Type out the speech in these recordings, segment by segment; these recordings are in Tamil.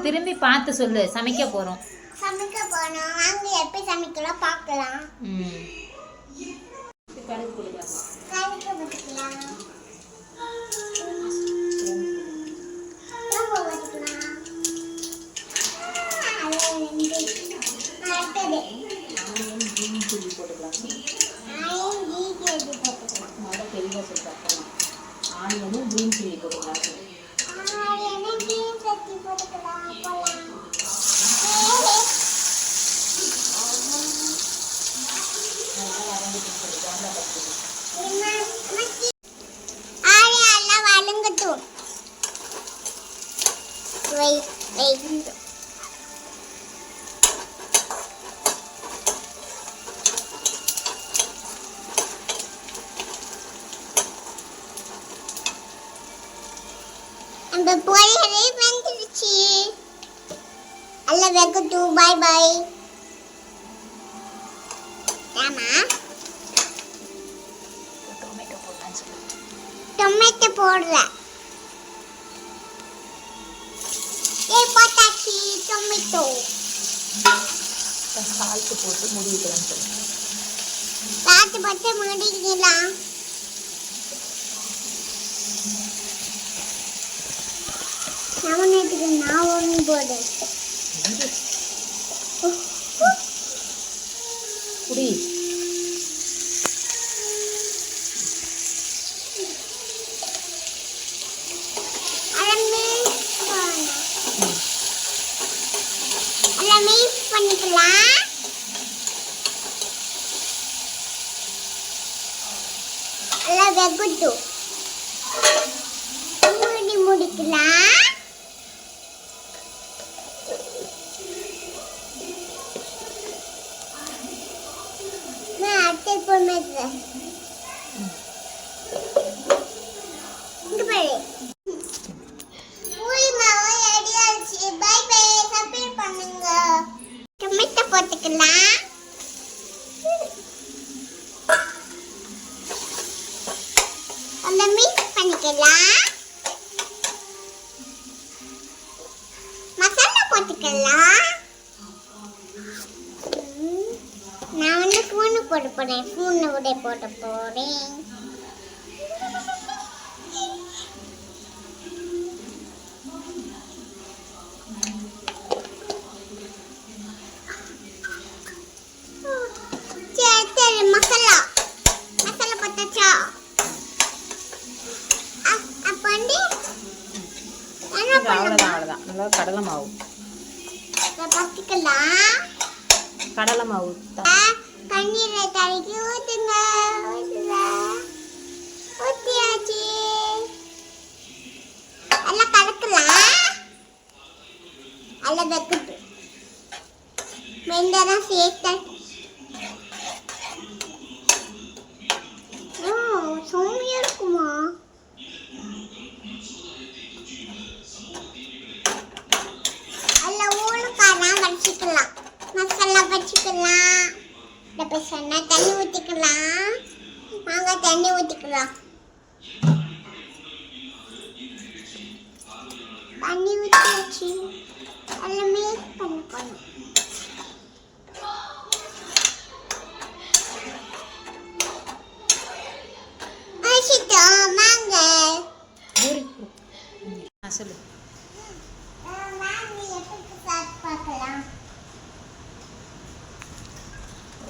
திரும்பி பார்த்து சொல்லு. சமைக்க போறோம். வாங்க எப்படி சமைக்கலாம் பார்க்கலாம். கடுகு போட்டுக்கலாம். தெளிவாக சொல்லிட்டு ஆனியனும் கிரீன் சில்லி போட்டுக்கலாம். அந்த பொரியலே வெந்துருச்சு. அல்ல வெக்கட்டும். Bye bye. ஆமா டொமேட்டோ போடுற. போட்டாச்சு டொமேட்டோ. சால்ட் போட்டு மூடிக்கலாம். சால்ட் போட்டு மூடிக்கலாம். நவனேட்டுக்கு நான் ஒன்று போடு. குடி. மிக்ஸ் பண்ணிக்கலாம். எல்லாம் வெகட்டும். மூடி முடிக்கலாம். நான் அடுத்த போடுறேன். இங்க பாரு. டொமேட்டோ போட்டுக்கலாம். அந்த மிக்ஸ் பண்ணிக்கலாம். மசாலா போட்டுக்கலாம். நான் வந்து ஸ்பூனு போட போறேன். ஸ்பூனு கூட போட போறேன். மசாலா போட்டாச்சா? அப்ப வந்து அவ்வளோதான். நல்லா கடலை மாவு. பத்திக்கலாம். கடலை மாவு தண்ணீரை தடவி ஊற்றுங்க. ஊற்றியாச்சு. எல்லாம் கலக்கலாம். எல்லாம் வைக்கட்டு. வெந்தரம் சேர்த்த. சோமியா இருக்குமா? எல்லாம் ஊழுக்காரம் வச்சுக்கலாம். மசாலா வச்சுக்கலாம். சொன்னா தண்ணி ஊற்றிக்கலாம். வாங்க தண்ணி ஊற்றிக்கலாம். தண்ணி ஊற்றியாச்சு. எல்லாமே பண்ணிக்கணும். சொல்லு.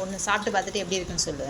ஒன்று சாப்பிட்டு பார்த்துட்டு எப்படி இருக்குன்னு சொல்லு.